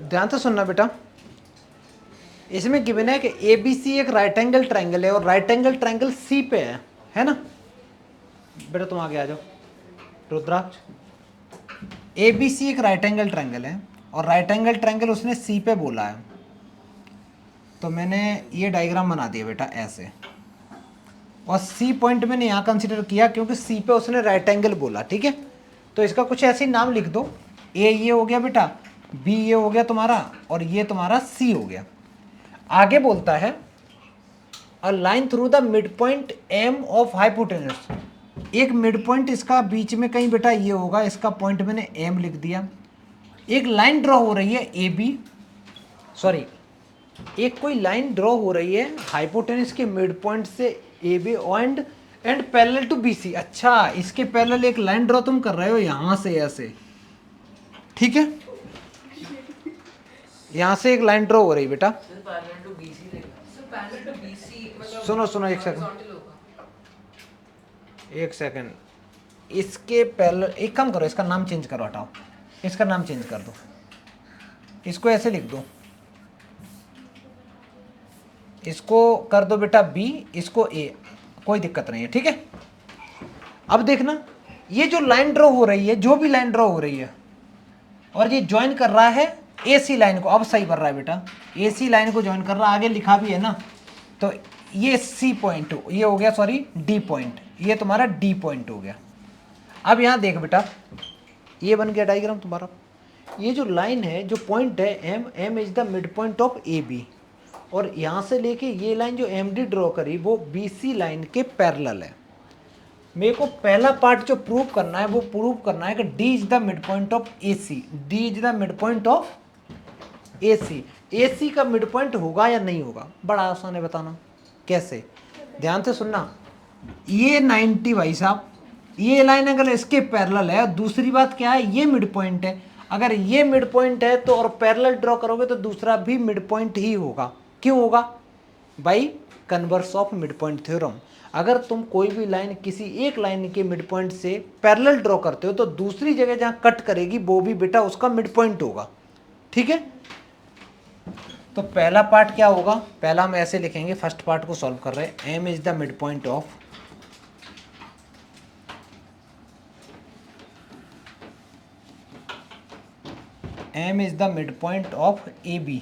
ध्यान से सुनना बेटा, इसमें गिवन है कि ABC एक राइट एंगल ट्रायंगल है और राइट एंगल ट्रायंगल C पे है ना। बेटा तुम आगे आ जाओ रुद्राक्ष। ABC एक राइट एंगल ट्रायंगल है और राइट एंगल ट्रायंगल उसने C पे बोला है, तो मैंने ये डायग्राम बना दिया बेटा ऐसे, और C पॉइंट मैंने यहाँ कंसिडर किया क्योंकि C पे उसने राइट एंगल बोला, ठीक है। तो इसका कुछ ऐसे ही नाम लिख दो, A ये हो गया बेटा, B ये हो गया तुम्हारा, और ये तुम्हारा C हो गया। आगे बोलता है a line through the mid point M of hypotenuse, एक मिड पॉइंट इसका बीच में कहीं बेटा ये होगा, इसका पॉइंट मैंने M लिख दिया। एक लाइन ड्रॉ हो रही है AB, सॉरी एक कोई लाइन ड्रॉ हो रही है हाइपोटेनस के मिड पॉइंट से AB and parallel to BC। अच्छा, इसके पैरेलल एक लाइन ड्रॉ तुम कर रहे हो यहां से ऐसे, ठीक है, यहां से एक लाइन ड्रॉ हो रही बेटा। सुनो सुनो एक सेकंड, इसके पैरेलल एक काम करो, इसका नाम चेंज करो, हटाओ इसका नाम चेंज कर दो, इसको ऐसे लिख दो, इसको कर दो बेटा B, इसको A, कोई दिक्कत नहीं है, ठीक है। अब देखना ये जो लाइन ड्रॉ हो रही है, जो भी लाइन ड्रॉ हो रही है, और ये ज्वाइन कर रहा है AC लाइन को, अब सही कर रहा है बेटा, AC लाइन को ज्वाइन कर रहा है, आगे लिखा भी है ना। तो ये C पॉइंट ये हो गया, सॉरी D पॉइंट, ये तुम्हारा D पॉइंट हो गया। अब यहाँ देख बेटा, ये बन गया डायग्राम तुम्हारा। ये जो लाइन है, जो पॉइंट है M is the mid point of AB, और यहाँ से लेके ये लाइन जो MD ड्रॉ करी वो BC लाइन के पैरेलल है। मेरे को पहला पार्ट जो प्रूव करना है वो प्रूव करना है कि D is the mid point of AC, D is the mid point of AC, AC का मिड पॉइंट होगा या नहीं होगा, बड़ा आसान है बताना कैसे। ध्यान से सुनना, ये 90 भाई साहब, ये लाइन अगर इसके पैरेलल है, दूसरी बात क्या है, ये मिड पॉइंट है, अगर ये मिड पॉइंट है तो और पैरेलल ड्रॉ करोगे तो दूसरा भी मिड पॉइंट ही होगा। क्यों होगा भाई, converse of mid point theorem. अगर तुम कोई भी लाइन किसी एक लाइन के मिड पॉइंट से पैरेलल ड्रॉ करते हो तो दूसरी जगह जहां कट करेगी वो भी बेटा उसका मिड पॉइंट होगा, ठीक है। तो पहला पार्ट क्या होगा, पहला हम ऐसे लिखेंगे, फर्स्ट पार्ट को सॉल्व कर रहे हैं, M is the mid point of M is the mid point of AB,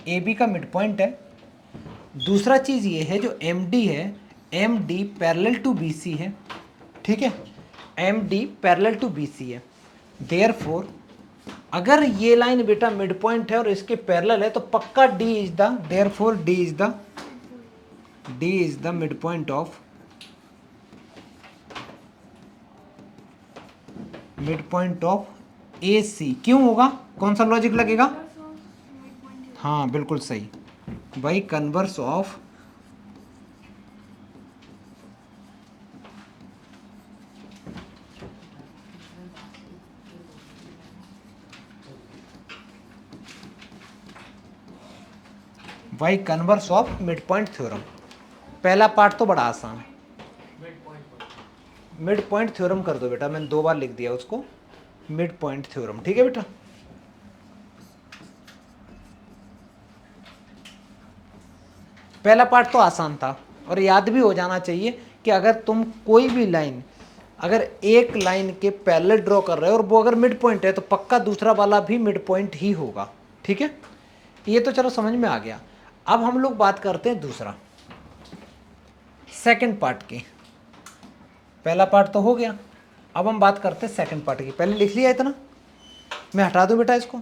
AB का मिड पॉइंट है। दूसरा चीज ये है जो MD है, MD पैरेलल टू BC है, ठीक है, MD पैरेलल टू BC है। देयरफॉर अगर ये लाइन बेटा मिड पॉइंट है और इसके पैरेलल है तो पक्का D is the, therefore D is the mid point of AC। क्यों होगा, कौन सा लॉजिक लगेगा, हाँ बिल्कुल सही भाई, converse of mid point theorem. पहला पार्ट तो बड़ा आसान है, मिड पॉइंट थ्योरम कर दो बेटा, मैंने 2 बार लिख दिया उसको, मिड पॉइंट थ्योरम, ठीक है बेटा। पहला पार्ट तो आसान था और याद भी हो जाना चाहिए कि अगर तुम कोई भी लाइन, अगर एक लाइन के पैरेलल ड्रॉ कर रहे हो और वो अगर मिड पॉइंट है तो पक्का दूसरा वाला भी मिड पॉइंट ही होगा, ठीक है। ये तो चलो समझ में आ गया। अब हम लोग बात करते हैं दूसरा, सेकंड पार्ट की। पहला पार्ट तो हो गया, अब हम बात करते हैं सेकंड पार्ट की। पहले लिख लिया इतना, मैं हटा दूं बेटा इसको।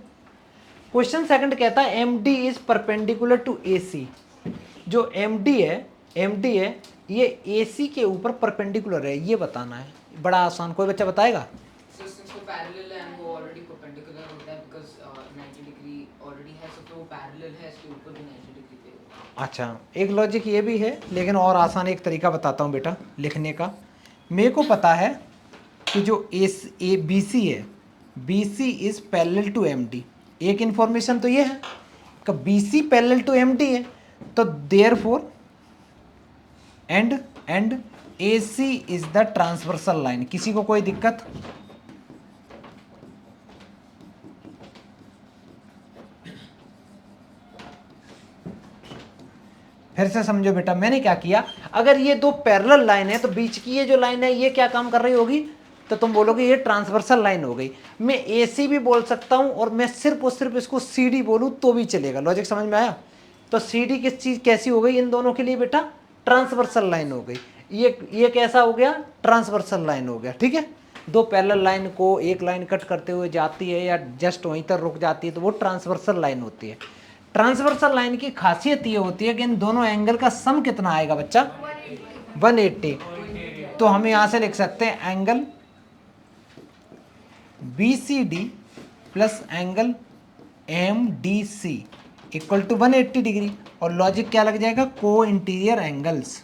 क्वेश्चन सेकंड कहता है MD is perpendicular to AC। जो MD है ये AC के ऊपर परपेंडिकुलर है, ये बताना है, बड़ा आसान। कोई बच्चा बताएगा, अच्छा एक लॉजिक ये भी है, लेकिन और आसान एक तरीका बताता हूँ बेटा लिखने का। मेरे को पता है कि जो BC है, BC is parallel to MD, एक इंफॉर्मेशन तो ये है कि BC पैरेलल टू MD है, तो therefore and AC is the transversal line. किसी को कोई दिक्कत, फिर से समझो बेटा, मैंने क्या किया, अगर ये दो पैरेलल लाइन है तो बीच की ये जो लाइन है ये क्या काम कर रही होगी, तो तुम बोलोगे ये ट्रांसवर्सल लाइन हो गई। मैं AC भी बोल सकता हूं और मैं सिर्फ और सिर्फ इसको CD बोलूं तो भी चलेगा। लॉजिक समझ में आया? तो CD किस चीज कैसी हो गई इन दोनों के लिए बेटा, ट्रांसवर्सल लाइन हो गई। ये कैसा हो गया, ट्रांसवर्सल लाइन हो गया। ठीक है, दो पैरेलल लाइन को एक लाइन कट करते हुए जाती है या जस्ट वहीं तक रुक जाती है तो वो ट्रांसवर्सल लाइन होती है। ट्रांसवर्सल लाइन की खासियत ये होती है कि इन दोनों एंगल का सम कितना आएगा बच्चा, 180। तो हम यहां से लिख सकते हैं angle BCD plus angle MDC equal to 180 degree. और लॉजिक क्या लग जाएगा, को इंटीरियर एंगल्स।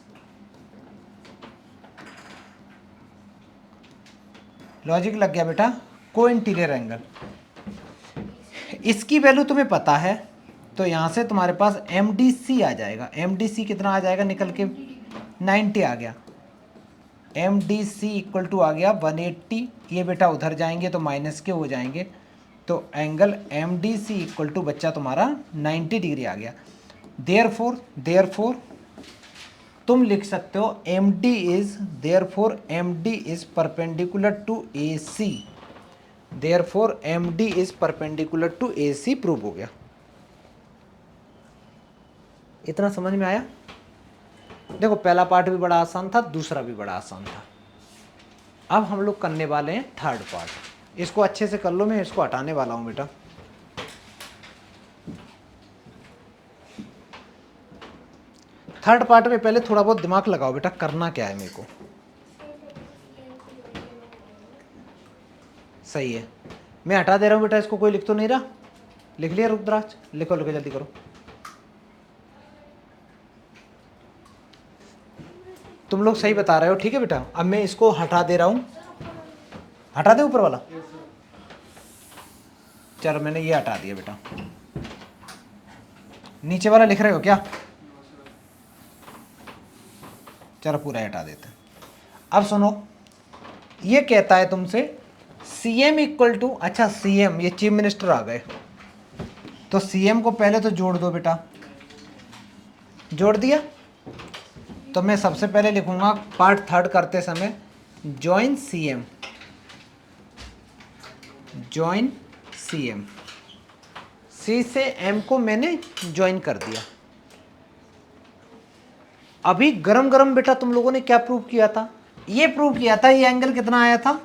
लॉजिक लग गया बेटा, को इंटीरियर एंगल। इसकी वैल्यू तुम्हें पता है तो यहां से तुम्हारे पास MDC आ जाएगा। MDC कितना आ जाएगा निकल के, 90 आ गया। MDC इक्वल टू आ गया 180। ये बेटा उधर जाएंगे तो माइनस के हो जाएंगे, तो एंगल MDC इक्वल टू बच्चा तुम्हारा 90 डिग्री आ गया। देयरफॉर तुम लिख सकते हो MD is perpendicular to AC। Therefore MD is perpendicular to AC prove हो गया। इतना समझ में आया? देखो पहला पार्ट भी बड़ा आसान था, दूसरा भी बड़ा आसान था। अब हम लोग करने वाले हैं थर्ड पार्ट। इसको अच्छे से कर लो, मैं इसको हटाने वाला हूं बेटा। थर्ड पार्ट में पहले थोड़ा बहुत दिमाग लगाओ बेटा, करना क्या है मेरे को। सही है, मैं हटा दे रहा हूं बेटा इसको। कोई लिख तो नहीं रहा? लिख लिया रुद्राज? लिखो लिखो जल्दी करो। तुम लोग सही बता रहे हो, ठीक है बेटा। अब मैं इसको हटा दे रहा हूं। हटा दे ऊपर वाला। चलो मैंने ये हटा दिया बेटा। नीचे वाला लिख रहे हो क्या? चलो पूरा हटा देते हैं। अब सुनो, ये कहता है तुमसे CM इक्वल टू, अच्छा CM ये चीफ मिनिस्टर आ गए, तो CM को पहले तो जोड़ दो बेटा। जोड़ दिया तो मैं सबसे पहले लिखूंगा पार्ट थर्ड करते समय जॉइन CM। C से M को मैंने ज्वाइन कर दिया। अभी गरम गरम बेटा तुम लोगों ने क्या प्रूव किया था, ये प्रूव किया था ये एंगल कितना आया था,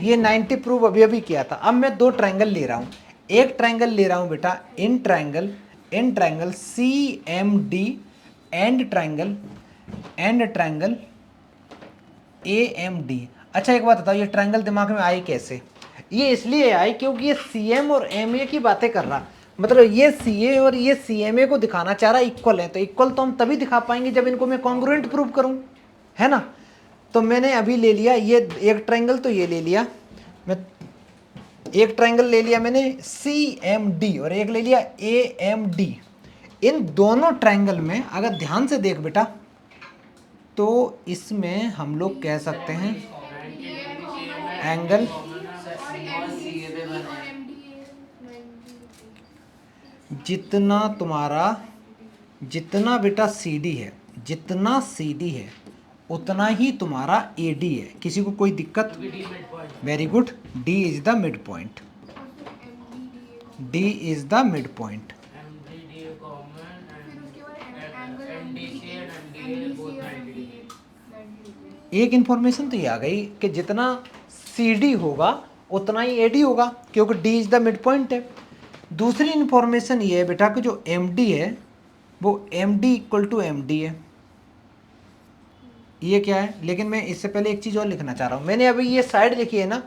ये 90 प्रूव अभी अभी किया था। अब मैं दो ट्रायंगल ले रहा हूं, एक ट्रायंगल ले रहा हूं बेटा in triangle CMD and triangle AMD। अच्छा एक बात बताओ, ये ट्रायंगल दिमाग में आई कैसे? ये इसलिए आई क्योंकि ये CM और MA की बातें कर रहा, मतलब ये CA और ये CMA को दिखाना चाह रहा इक्वल है। तो इक्वल तो हम तभी दिखा पाएंगे जब इनको मैं कॉन्ग्रुएंट प्रूव करूं, है ना। तो मैंने अभी ले लिया ये एक ट्रायंगल, तो ये ले लिया मैं, एक ट्रायंगल ले लिया मैंने CMD और एक ले लिया AMD। इन दोनों ट्रायंगल में अगर ध्यान से देख बेटा तो इसमें हम लोग कह सकते हैं एंगल जितना बेटा CD है, जितना CD है उतना ही तुम्हारा AD है। किसी को कोई दिक्कत? Very good, D is the mid point. D is the mid point. एक इंफॉर्मेशन तो ये आ गई कि जितना CD होगा उतना ही AD होगा क्योंकि D is the mid point है। दूसरी इंफॉर्मेशन ये है बेटा कि जो MD है वो MD इक्वल टू MD है। ये क्या है, लेकिन मैं इससे पहले एक चीज़ और लिखना चाह रहा हूँ। मैंने अभी ये साइड लिखी है ना,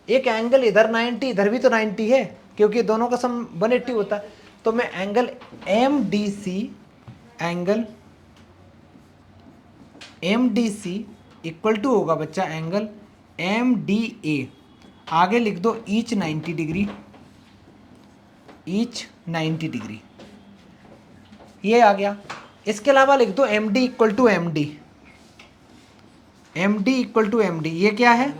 एक एंगल इधर 90 इधर भी तो 90 है क्योंकि दोनों का सम 180 होता है। तो मैं एंगल MDC इक्वल टू होगा बच्चा एंगल MDA। आगे लिख दो ईच 90 डिग्री, ये आ गया। इसके अलावा लिख दो MD इक्वल टू MD। ये क्या है,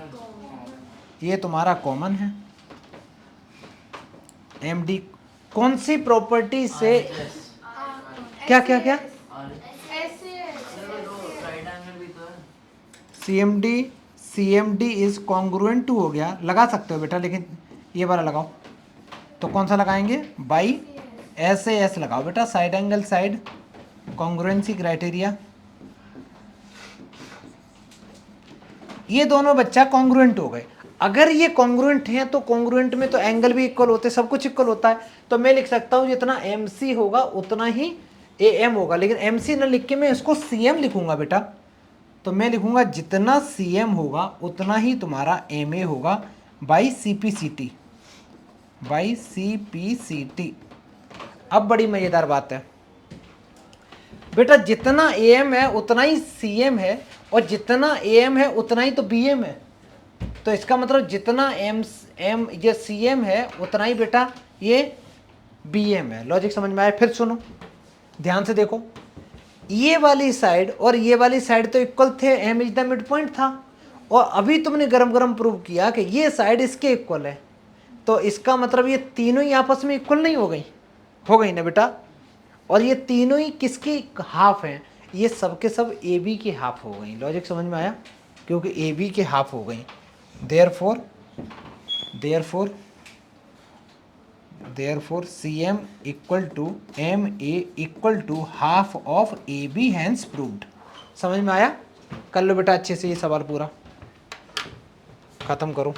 ये तुम्हारा कॉमन है। MD कौन सी प्रॉपर्टी से, क्या क्या क्या CMD इज कॉन्ग्रुएंट टू हो गया, लगा सकते हो बेटा, लेकिन ये वाला लगाओ। तो कौन सा लगाएंगे? बाई SAS लगाओ बेटा, side angle side congruency criteria. ये दोनों बच्चा कॉन्ग्रुएंट हो गए। अगर ये कॉन्ग्रुएंट हैं तो कॉन्ग्रुएंट में तो एंगल भी इक्वल होते हैं, सब कुछ इक्वल होता है। तो मैं लिख सकता हूँ जितना MC होगा उतना ही AM होगा, लेकिन MC ना लिख के मैं इसको CM लिखूंगा बेटा। तो मैं लिखूंगा जितना CM होगा उतना ही तुम्हारा MA होगा बाई CPCT। अब बड़ी मजेदार बात है बेटा, जितना AM है उतना ही CM है, और जितना AM है उतना ही तो BM है। तो इसका मतलब जितना ये CM है उतना ही बेटा ये BM है। लॉजिक समझ में आया? फिर सुनो ध्यान से देखो, ये वाली साइड और ये वाली साइड तो इक्वल थे, M is the mid point था, और अभी तुमने गरम गरम प्रूव किया कि ये साइड इसके इक्वल है। तो इसका मतलब ये तीनों ही आपस में इक्वल नहीं हो गई? हो गई ना बेटा। और ये तीनों ही किसकी हाफ हैं? ये सब के सब AB की हाफ हो गई। लॉजिक समझ में आया? क्योंकि AB के हाफ हो गई। therefore CM equal to MA equal to half of AB hence proved. समझ में आया? कर लो बेटा अच्छे से ये सवाल पूरा, खत्म करो।